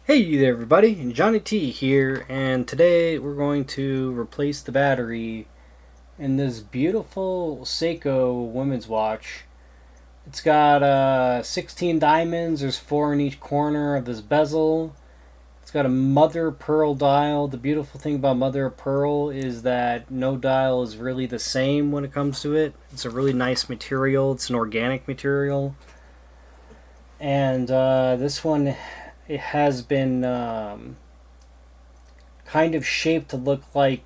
Hey there everybody, Johnny T here, and today we're going to replace the battery in this beautiful Seiko women's watch. It's got 16 diamonds, there's 4 in each corner of this bezel. It's got a mother of pearl dial. The beautiful thing about mother of pearl is that no dial is really the same when it comes to it. It's a really nice material, it's an organic material. And this one, it has been kind of shaped to look like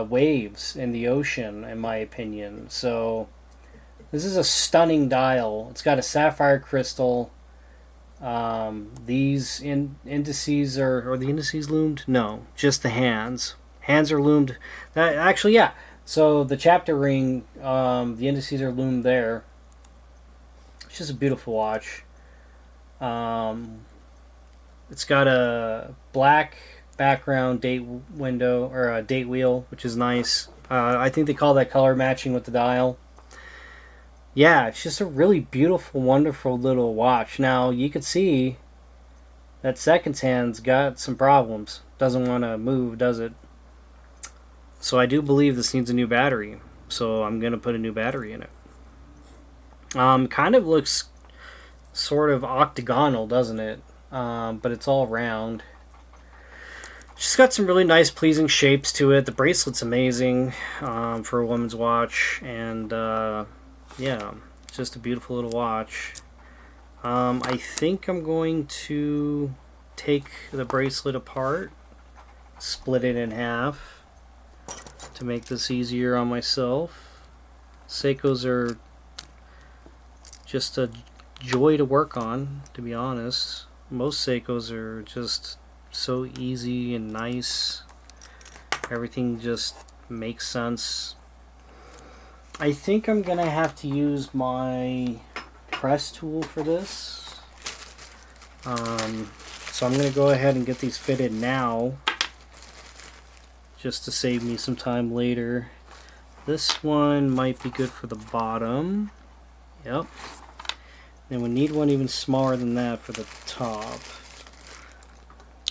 waves in the ocean, in my opinion. So this is a stunning dial. It's got a sapphire crystal. These indices are the indices loomed? No, just the hands. Hands are loomed. That actually, yeah. So the chapter ring, the indices are loomed there. It's just a beautiful watch. It's got a black background date window, or a date wheel, which is nice. I think they call that color matching with the dial. Yeah, it's just a really beautiful, wonderful little watch. Now, you can see that seconds hand's got some problems. Doesn't want to move, does it? So I do believe this needs a new battery. So I'm going to put a new battery in it. Kind of looks sort of octagonal, doesn't it? But it's all round. She's got some really nice, pleasing shapes to it. The bracelet's amazing for a woman's watch, and yeah, it's just a beautiful little watch. I think I'm going to take the bracelet apart, split it in half to make this easier on myself. Seikos are just a joy to work on, to be honest. Most Seikos are just so easy and nice. Everything just makes sense. I think I'm gonna have to use my press tool for this. So I'm gonna go ahead and get these fitted now, just to save me some time later. This one might be good for the bottom. Yep. And we need one even smaller than that for the top.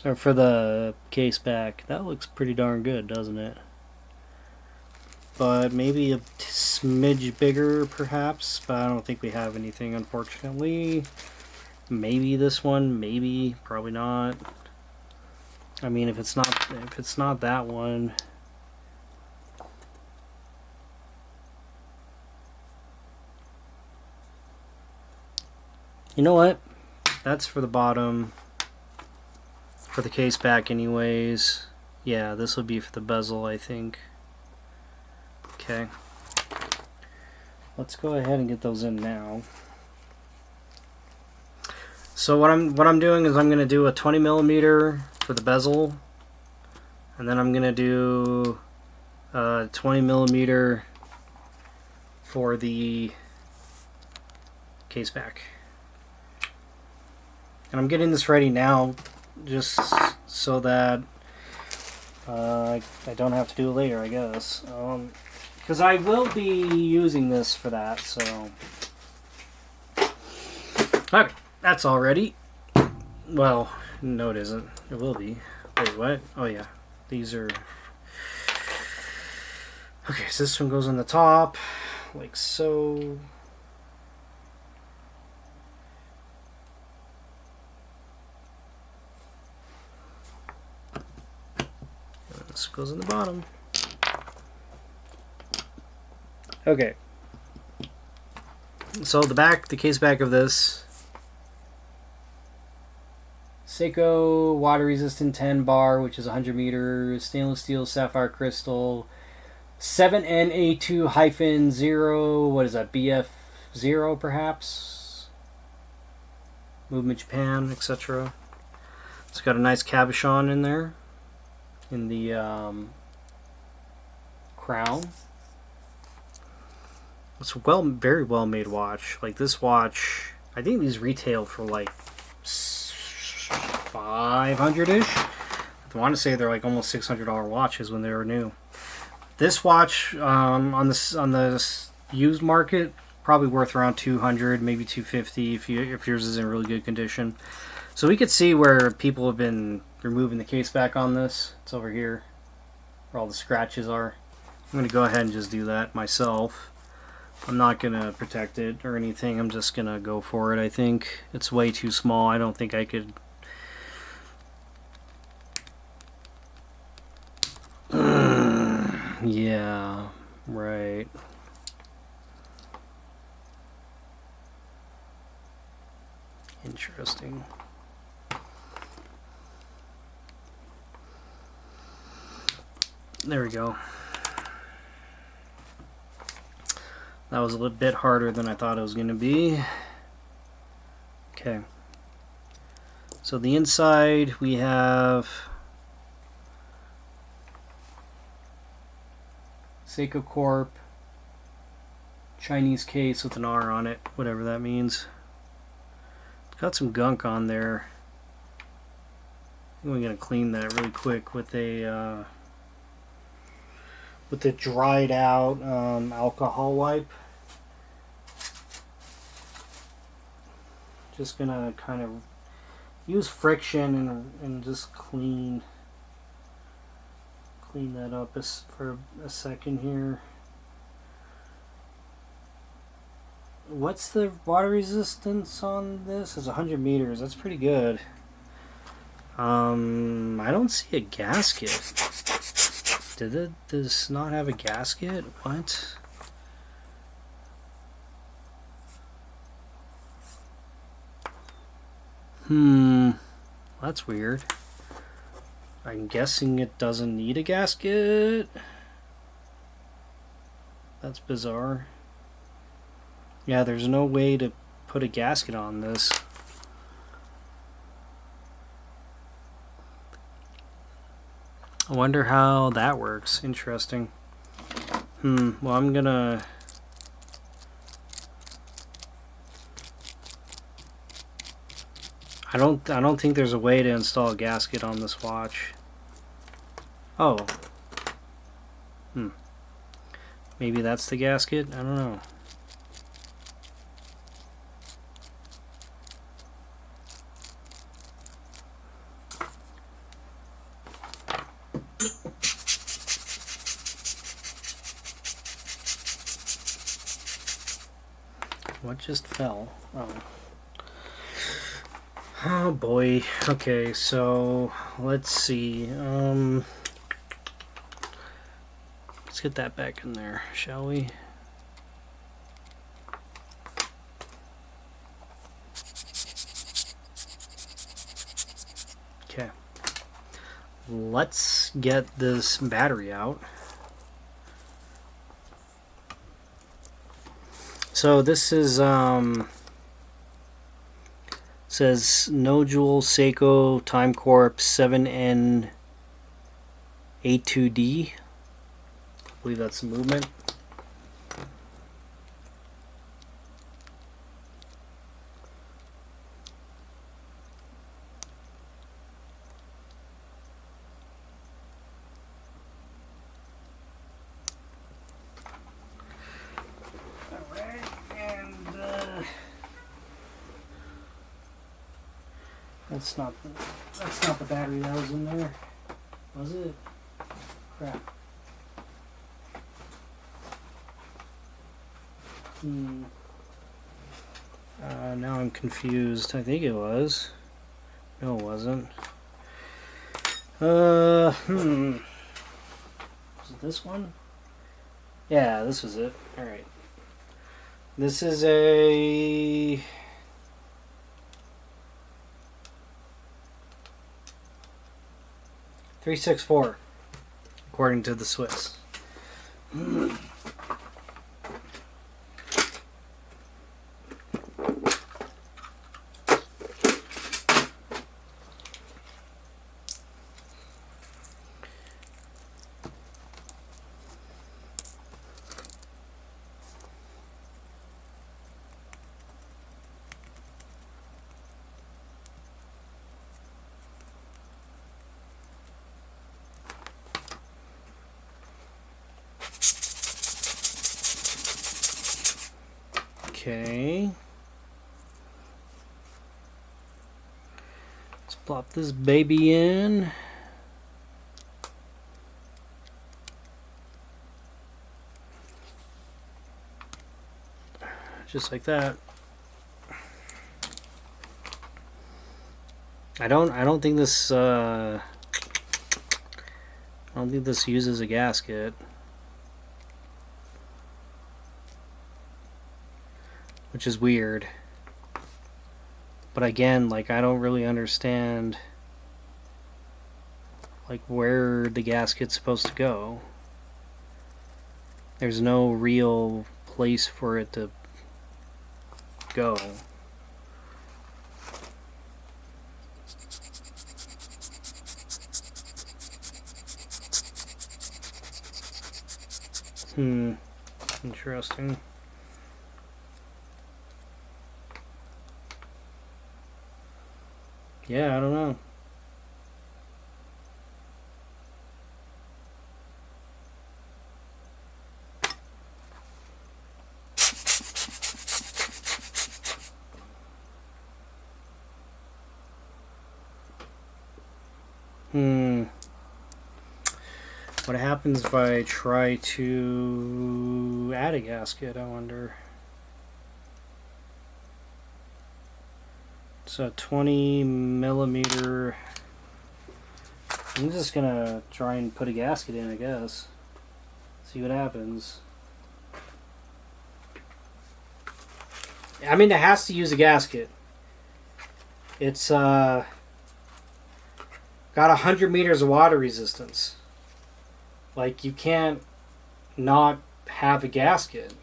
Or for the case back. That looks pretty darn good, doesn't it? But maybe a smidge bigger, perhaps. But I don't think we have anything, unfortunately. Maybe this one, maybe, probably not. I mean, if it's not that one. You know what? That's for the bottom. For the case back anyways. Yeah, this will be for the bezel, I think. Okay. Let's go ahead and get those in now. So what I'm doing is I'm gonna do a 20 millimeter for the bezel, and then I'm gonna do a 20 millimeter for the case back. And I'm getting this ready now just so that I don't have to do it later, I guess. Because I will be using this for that, so. Okay, that's all ready. Well, no it isn't. It will be. Wait, what? Oh yeah, these are. Okay, so this one goes on the top, like so. This goes in the bottom. Okay. So the case back of this Seiko water resistant 10 bar, which is 100 meters, stainless steel sapphire crystal, 7NA2-0, what is that, BF0 perhaps? Movement Japan, etc. It's got a nice cabochon in there, in the crown. It's a very well made watch. Like this watch, I think these retail for like 500-ish. I want to say they're like almost $600 watches when they were new. This watch on the used market probably worth around $200, maybe $250 if yours is in really good condition. So we could see where people have been removing the case back on this. It's over here where all the scratches are. I'm going to go ahead and just do that myself. I'm not going to protect it or anything. I'm just going to go for it, I think. It's way too small. I don't think I could... yeah, right. Interesting. There we go. That was a little bit harder than I thought it was going to be. Okay. So the inside we have Seiko Corp, Chinese case with an R on it, whatever that means. It's got some gunk on there. I'm going to clean that really quick with a dried out alcohol wipe. Just gonna kind of use friction and just clean that up for a second here. What's the water resistance on this? It's 100 meters. That's pretty good. I don't see a gasket. Does this not have a gasket? What? That's weird. I'm guessing it doesn't need a gasket. That's bizarre. Yeah, there's no way to put a gasket on this. I wonder how that works. Interesting. Well, I'm gonna... I don't think there's a way to install a gasket on this watch. Oh. Maybe that's the gasket? I don't know. What just fell? Oh boy. Okay, so let's see. Let's get that back in there, shall we? Okay. Let's get this battery out. So this is says Nodule Seiko Time Corp 7N A2D. I believe that's the movement. That's not the battery that was in there, was it? Crap. Now I'm confused. I think it was. No, it wasn't. Was it this one? Yeah, this was it. Alright. This is a... .364, according to the Swiss. Okay. Let's plop this baby in. Just like that. I don't think this uses a gasket. Which is weird. But again, like, I don't really understand like where the gasket's supposed to go. There's no real place for it to go. Interesting. Yeah, I don't know. What happens if I try to add a gasket, I wonder? It's a 20 millimeter. I'm just gonna try and put a gasket in, I guess. See what happens. I mean, it has to use a gasket. It's got 100 meters of water resistance. Like, you can't not have a gasket.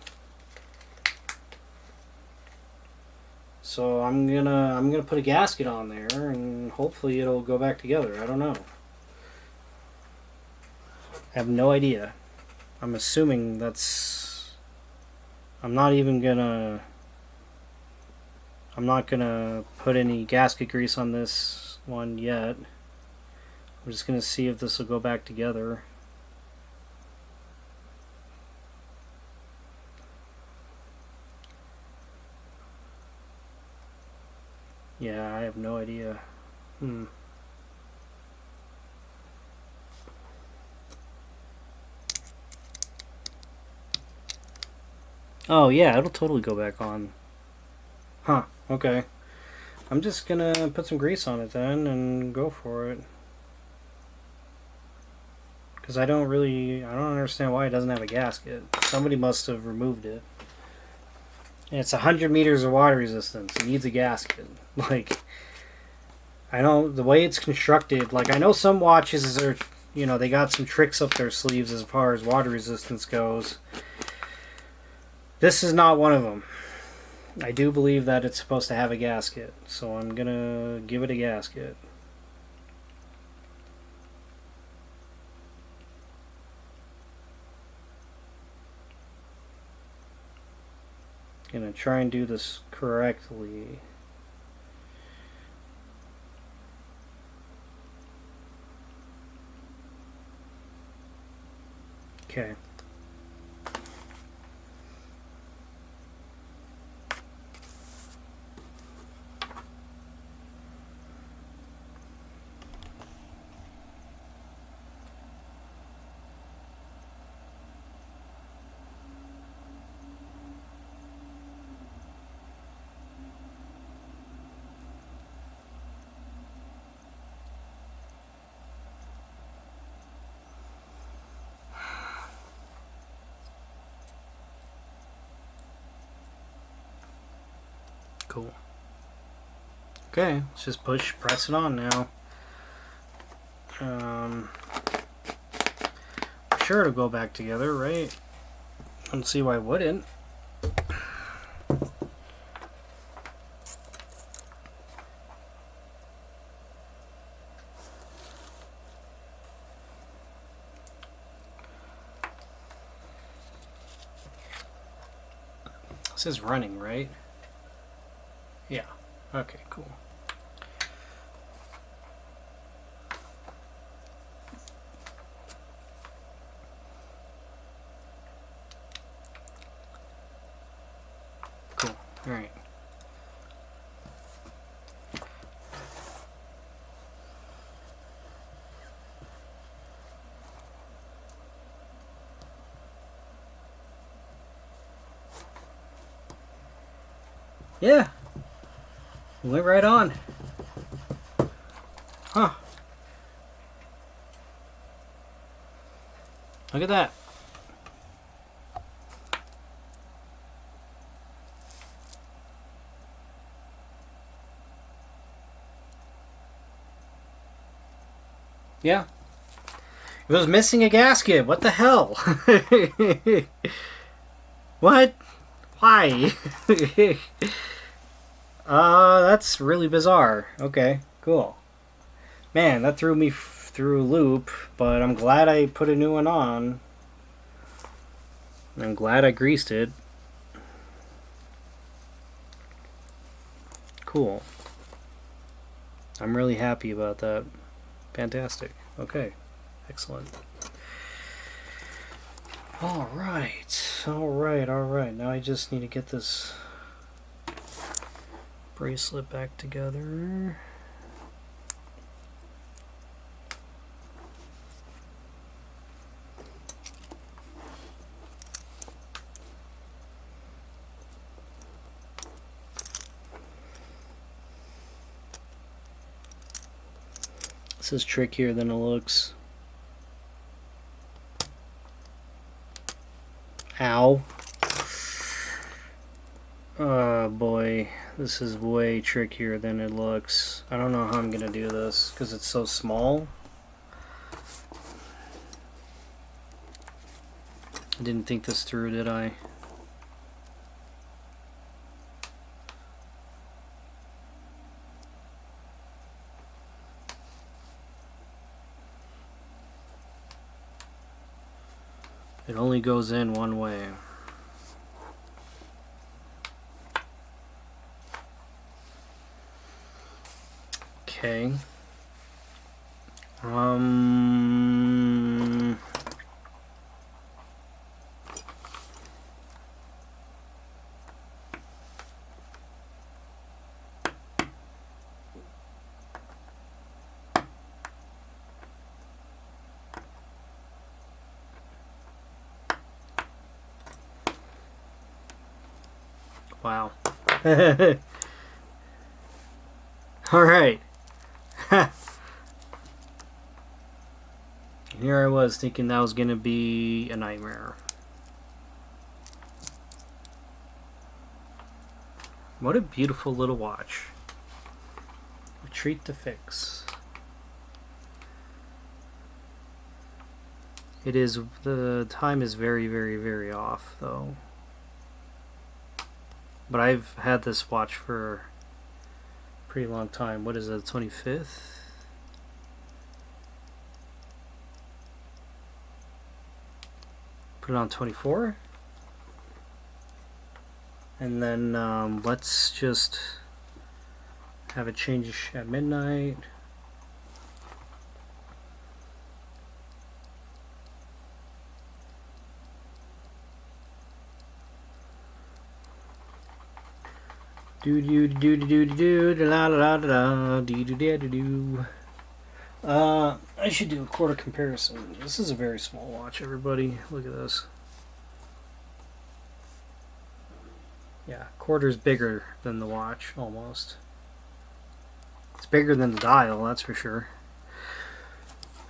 So I'm gonna put a gasket on there, and hopefully it'll go back together. I don't know. I have no idea. I'm assuming that's. I'm not gonna put any gasket grease on this one yet. I'm just gonna see if this will go back together. Yeah, I have no idea. Oh yeah, it'll totally go back on. Huh, okay. I'm just gonna put some grease on it then and go for it. Because I don't understand why it doesn't have a gasket. Somebody must have removed it. And it's 100 meters of water resistance. It needs a gasket. Like, I know the way it's constructed, like, I know some watches are, you know, they got some tricks up their sleeves as far as water resistance goes. This is not one of them. I do believe that it's supposed to have a gasket, so I'm gonna give it a gasket. Gonna try and do this correctly. Okay. Cool. Okay, let's just press it on now. I'm sure it'll go back together, right? I don't see why it wouldn't. This is running, right? Yeah. Okay, cool. Cool. All right. Yeah. Went right on. Huh. Look at that. Yeah. It was missing a gasket. What the hell? What? Why? That's really bizarre. Okay, cool. Man, that threw me through a loop, but I'm glad I put a new one on. I'm glad I greased it. Cool. I'm really happy about that. Fantastic. Okay. Excellent. Alright. Alright. Now I just need to get this bracelet back together. This is trickier than it looks. Ow. Oh boy, this is way trickier than it looks. I don't know how I'm gonna do this because it's so small. I didn't think this through, did I? It only goes in one way. Okay. Wow. Alright. Here I was thinking that was going to be a nightmare. What a beautiful little watch. A treat to fix. It is, the time is very, very, very off though. But I've had this watch for a pretty long time. What is it, 25th? Put it on 24. And then let's just have it change at midnight. Do do do do do do la la la la do do do do do. I should do a quarter comparison. This is a very small watch, everybody. Look at this. Yeah, quarter's bigger than the watch, almost. It's bigger than the dial, that's for sure.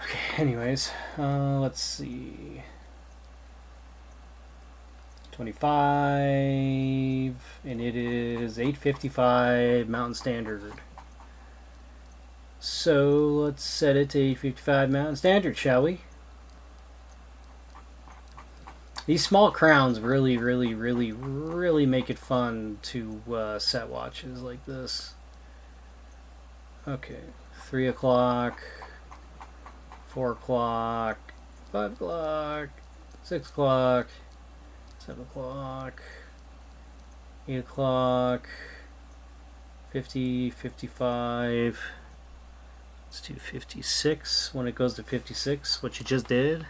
Okay, anyways, let's see. 25, and it is 855 Mountain Standard. So let's set it to 855 Mountain Standard, shall we? These small crowns really make it fun to set watches like this. Okay, 3 o'clock, 4 o'clock, 5 o'clock, 6 o'clock, 7 o'clock, 8 o'clock, 50, 55. Let's do 56 when it goes to 56, what you just did.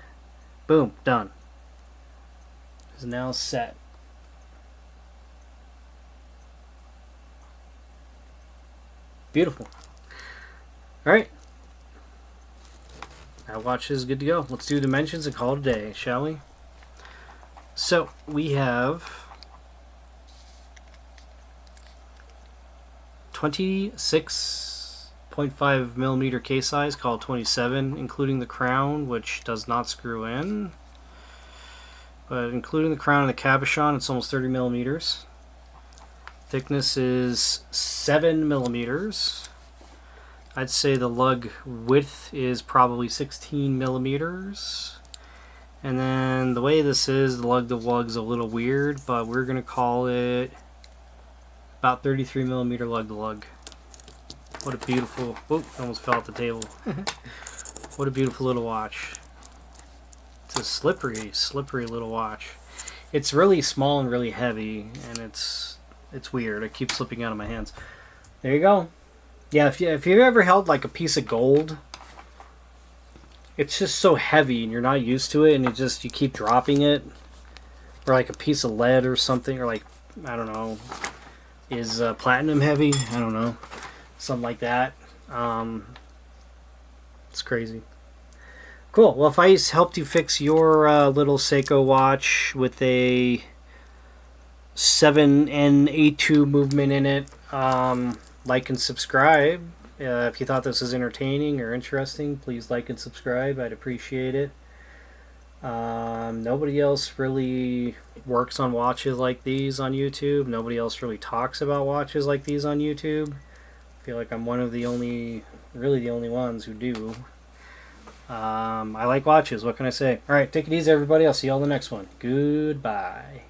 Boom, done. Is now set. Beautiful. Alright. That watch is good to go. Let's do dimensions and call it a day, shall we? So we have 26.5 millimeter case size, called 27, including the crown, which does not screw in. But including the crown and the cabochon, it's almost 30 millimeters. Thickness is 7 millimeters. I'd say the lug width is probably 16 millimeters. And then the way this is, the lug to lug's a little weird, but we're going to call it about 33 millimeter lug to lug. What a beautiful, whoop, almost fell off the table. What a beautiful little watch. It's a slippery, slippery little watch. It's really small and really heavy, and it's weird. It keeps slipping out of my hands. There you go. Yeah, if you've ever held like a piece of gold, it's just so heavy and you're not used to it, and you keep dropping it. Or like a piece of lead or something, or like, I don't know, is platinum heavy? I don't know. Something like that. It's crazy. Cool. Well, if I helped you fix your little Seiko watch with a 7N82 movement in it, like and subscribe. If you thought this was entertaining or interesting, please like and subscribe. I'd appreciate it. Nobody else really works on watches like these on YouTube. Nobody else really talks about watches like these on YouTube. I feel like I'm one of the only, really the only ones who do. I like watches. What can I say? Alright, take it easy, everybody. I'll see you all in the next one. Goodbye.